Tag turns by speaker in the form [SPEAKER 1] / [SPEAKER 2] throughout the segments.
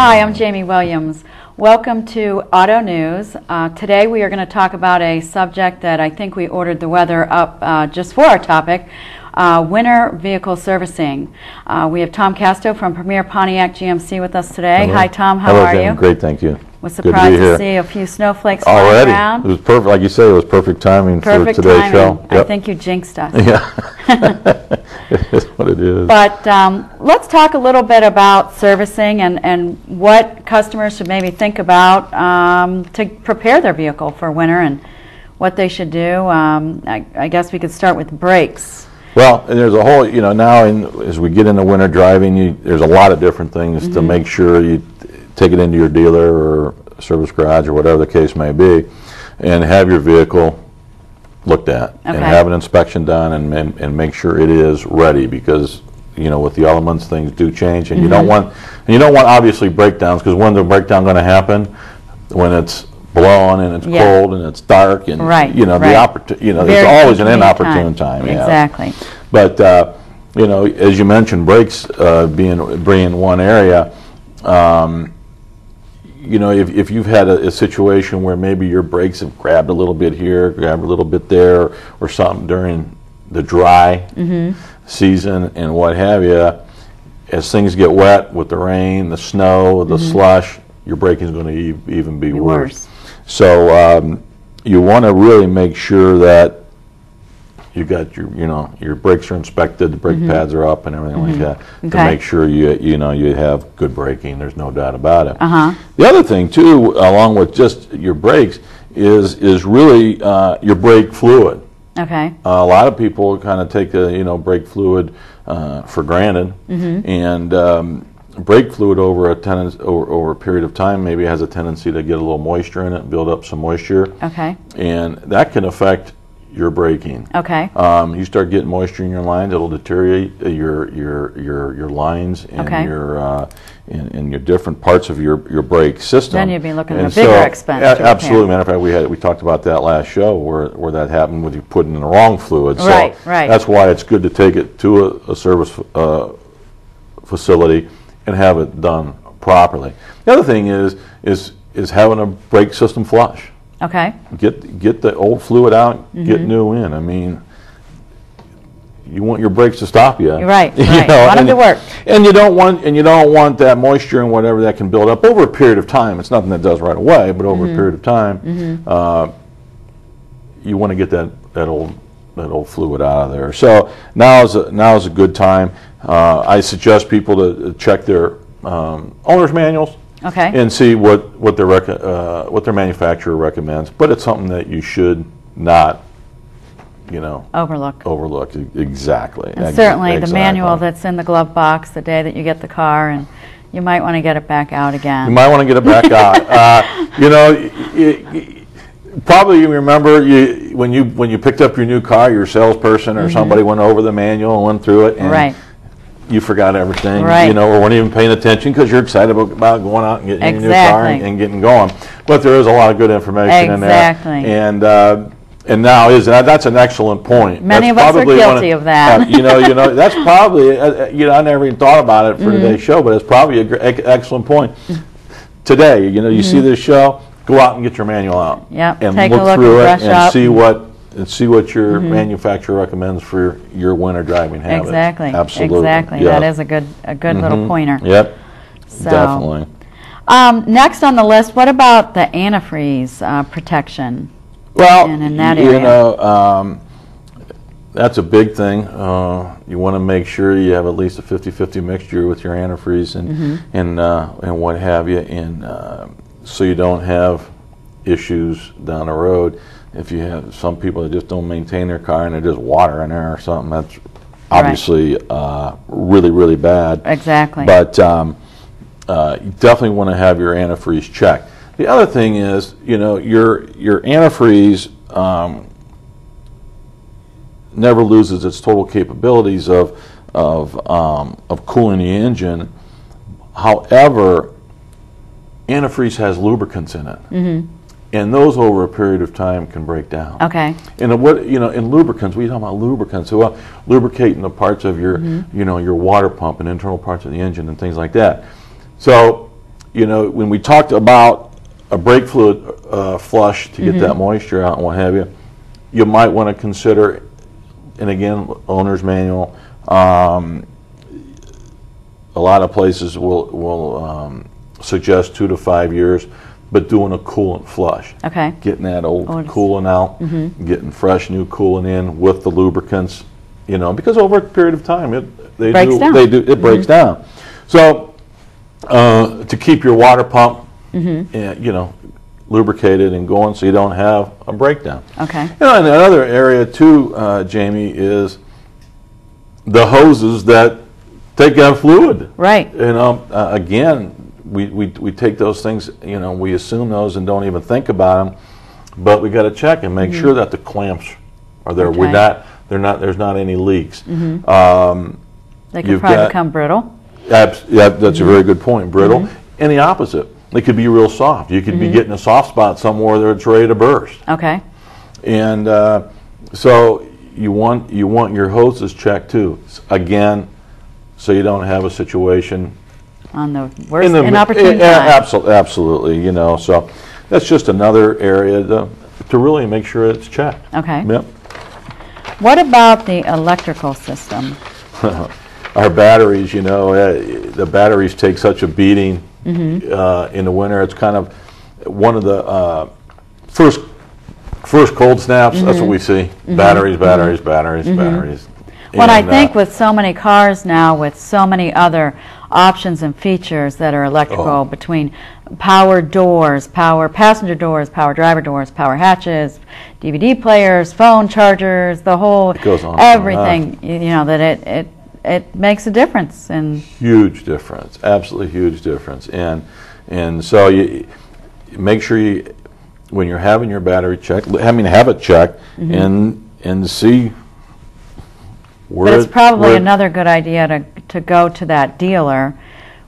[SPEAKER 1] Hi, I'm Jamie Williams. Welcome to Auto News. Today we are going to talk about a subject that I think we ordered the weather up just for our topic, winter vehicle servicing. We have Tom Casto from Premier Pontiac GMC with us today.
[SPEAKER 2] Hello.
[SPEAKER 1] Hi Tom, how
[SPEAKER 2] Hello,
[SPEAKER 1] are
[SPEAKER 2] Jamie.
[SPEAKER 1] you?
[SPEAKER 2] Great, thank you.
[SPEAKER 1] Was surprised to see a few snowflakes flying
[SPEAKER 2] already
[SPEAKER 1] around.
[SPEAKER 2] It was perfect, like you say, it was perfect timing
[SPEAKER 1] Perfect
[SPEAKER 2] for today's
[SPEAKER 1] timing.
[SPEAKER 2] show.
[SPEAKER 1] I think you jinxed us.
[SPEAKER 2] Yeah, it's what it is.
[SPEAKER 1] But let's talk a little bit about servicing and what customers should maybe think about to prepare their vehicle for winter and what they should do. I guess we could start with brakes.
[SPEAKER 2] Well, and there's a whole, now as we get into winter driving, there's a lot of different things to make sure you take it into your dealer or service garage or whatever the case may be and have your vehicle looked at and have an inspection done and make sure it is ready, because with the elements things do change, and you don't want obviously breakdowns, because when the breakdown going to happen? When it's blowing and it's cold and it's dark and there's always an inopportune time.
[SPEAKER 1] Exactly.
[SPEAKER 2] But as you mentioned, brakes being one area. If you've had a situation where maybe your brakes have grabbed a little bit here, grabbed a little bit there, or something during the dry season and what have you, as things get wet with the rain, the snow, the slush, your braking is going to even be worse. So you want to really make sure that you got your brakes are inspected, the brake pads are up, and everything like that, to make sure you have good braking. There's no doubt about it. The other thing too, along with just your brakes, is really your brake fluid.
[SPEAKER 1] Okay.
[SPEAKER 2] A lot of people kind of take the brake fluid for granted, and brake fluid over a period of time maybe has a tendency to get a little moisture in it, build up some moisture. Okay. And that can affect your braking. Okay. You start getting moisture in your lines, it'll deteriorate your lines and your different parts of your brake system.
[SPEAKER 1] Then you'd be looking at a bigger expense.
[SPEAKER 2] Absolutely. Matter of fact, we talked about that last show where that happened with you putting in the wrong fluid. So
[SPEAKER 1] right.
[SPEAKER 2] That's why it's good to take it to a service facility and have it done properly. The other thing is having a brake system flush. Okay. Get the old fluid out, get new in. I mean, you want your brakes to stop you.
[SPEAKER 1] Right. Want them to work.
[SPEAKER 2] And you don't want that moisture and whatever that can build up over a period of time. It's nothing that does right away, but over a period of time, you want to get that old fluid out of there. So now is a good time. I suggest people to check their owner's manuals. Okay. And see what their manufacturer recommends, but it's something that you should not, overlook. Exactly.
[SPEAKER 1] And certainly the manual that's in the glove box the day that you get the car, and you might want to get it back out again.
[SPEAKER 2] You might want to get it back out. Probably you remember when you picked up your new car, your salesperson or somebody went over the manual and went through it, and you forgot everything, or weren't even paying attention because you're excited about going out and getting your new car and getting going. But there is a lot of good information in there. And now that's an excellent point.
[SPEAKER 1] Many of us are guilty of that.
[SPEAKER 2] That's probably I never even thought about it for today's show, but it's probably an excellent point. Today, you see this show, go out and get your manual out. And
[SPEAKER 1] take
[SPEAKER 2] look through it and
[SPEAKER 1] up.
[SPEAKER 2] see what your manufacturer recommends for your winter driving habits.
[SPEAKER 1] Exactly.
[SPEAKER 2] Absolutely.
[SPEAKER 1] Exactly. That is a good little pointer.
[SPEAKER 2] Yep. So, definitely.
[SPEAKER 1] Next on the list, what about the antifreeze protection?
[SPEAKER 2] Well,
[SPEAKER 1] in that area?
[SPEAKER 2] That's a big thing. You want to make sure you have at least a 50-50 mixture with your antifreeze and what have you, and so you don't have issues down the road. If you have some people that just don't maintain their car and there's just water in there or something, that's obviously really, really bad.
[SPEAKER 1] Exactly.
[SPEAKER 2] But you definitely want to have your antifreeze checked. The other thing is, your antifreeze never loses its total capabilities of cooling the engine. However, antifreeze has lubricants in it. And those over a period of time can break down. Okay. And in lubricants, we talk about lubricants, well, lubricating the parts of your, your water pump and internal parts of the engine and things like that. So you know, when we talked about a brake fluid flush to get that moisture out and what have you, you might want to consider, and again, owner's manual. A lot of places will suggest 2 to 5 years, but doing a coolant flush.
[SPEAKER 1] Okay.
[SPEAKER 2] Getting that old coolant out, getting fresh new coolant in with the lubricants, you know, because over a period of time it breaks down. So to keep your water pump, you know, lubricated and going, so you don't have a breakdown.
[SPEAKER 1] Okay.
[SPEAKER 2] You know, and another area too, Jamie, is the hoses that take on fluid.
[SPEAKER 1] Right.
[SPEAKER 2] You know, again, we take those things, you know, we assume those and don't even think about them, but we got to check and make sure that the clamps are there.
[SPEAKER 1] Okay.
[SPEAKER 2] There's not any leaks.
[SPEAKER 1] They could probably become brittle.
[SPEAKER 2] Yeah, that's a very good point. Brittle, and the opposite. They could be real soft. You could be getting a soft spot somewhere that it's ready to burst.
[SPEAKER 1] Okay.
[SPEAKER 2] And so you want your hoses checked too. Again, so you don't have a situation
[SPEAKER 1] On the worst inopportune time.
[SPEAKER 2] Absolutely, you know. So that's just another area to really make sure it's checked.
[SPEAKER 1] Okay.
[SPEAKER 2] Yep.
[SPEAKER 1] What about the electrical system?
[SPEAKER 2] Our batteries, you know, the batteries take such a beating in the winter. It's kind of one of the first cold snaps. That's what we see. Batteries, batteries, batteries, batteries.
[SPEAKER 1] Well, I think with so many cars now, with so many other options and features that are electrical, between power doors, power passenger doors, power driver doors, power hatches, DVD players, phone chargers, the whole, everything, you know, that it makes a difference. And
[SPEAKER 2] huge difference, absolutely huge difference. And so you make sure you, when you're having your battery checked, have it checked and see.
[SPEAKER 1] But it's probably another good idea to go to that dealer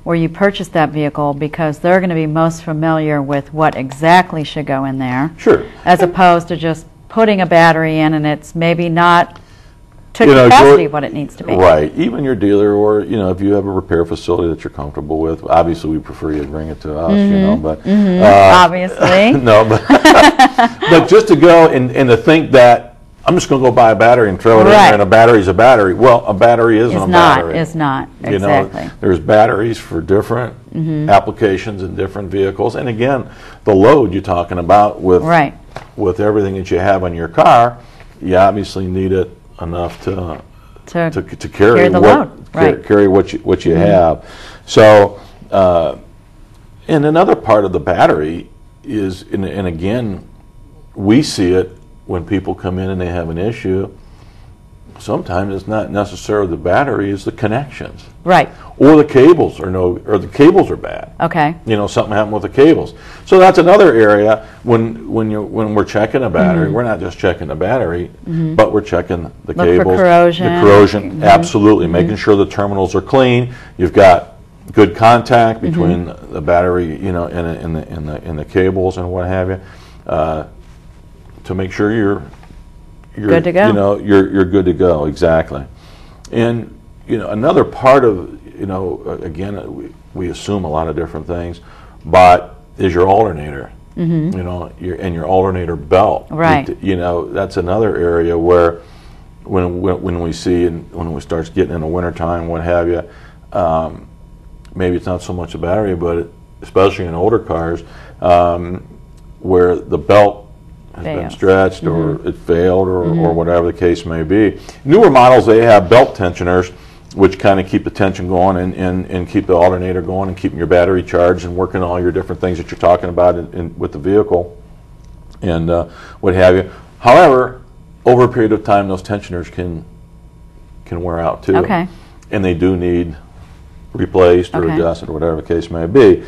[SPEAKER 1] where you purchase that vehicle, because they're going to be most familiar with what exactly should go in there.
[SPEAKER 2] Sure.
[SPEAKER 1] As opposed to just putting a battery in and it's maybe not to capacity what it needs to be.
[SPEAKER 2] Right. Even your dealer, or, you know, if you have a repair facility that you're comfortable with, obviously we prefer you to bring it to us, you know, but
[SPEAKER 1] obviously.
[SPEAKER 2] No, but just to go and to think that I'm just going to go buy a battery and throw it in there, and a battery's a battery. Well, a battery isn't a battery.
[SPEAKER 1] It's not.
[SPEAKER 2] You
[SPEAKER 1] Exactly.
[SPEAKER 2] know, there's batteries for different applications and different vehicles. And again, the load you're talking about with everything that you have on your car, you obviously need it enough to carry
[SPEAKER 1] the load.
[SPEAKER 2] Carry what you have. So, and another part of the battery is, and again, we see it when people come in and they have an issue. Sometimes it's not necessarily the battery, it's the connections.
[SPEAKER 1] Right.
[SPEAKER 2] Or the cables or the cables are bad.
[SPEAKER 1] Okay.
[SPEAKER 2] You know, something happened with the cables. So that's another area when we're checking a battery, we're not just checking the battery, but we're checking the cables.
[SPEAKER 1] For corrosion.
[SPEAKER 2] The corrosion, absolutely. Making sure the terminals are clean. You've got good contact between the battery, you know, and the cables and what have you. To make sure you're
[SPEAKER 1] good to go.
[SPEAKER 2] You know, you're good to go, exactly. And you know, another part of, you know, again, we assume a lot of different things, but is your alternator. You know, your alternator belt.
[SPEAKER 1] Right.
[SPEAKER 2] You know, that's another area where when we see, and when we start getting in the wintertime, what have you, maybe it's not so much a battery, but especially in older cars, where the belt has been stretched or it failed or whatever the case may be. Newer models, they have belt tensioners, which kind of keep the tension going and keep the alternator going and keeping your battery charged and working all your different things that you're talking about with the vehicle and what have you. However, over a period of time, those tensioners can wear out too.
[SPEAKER 1] Okay.
[SPEAKER 2] And they do need replaced or adjusted or whatever the case may be.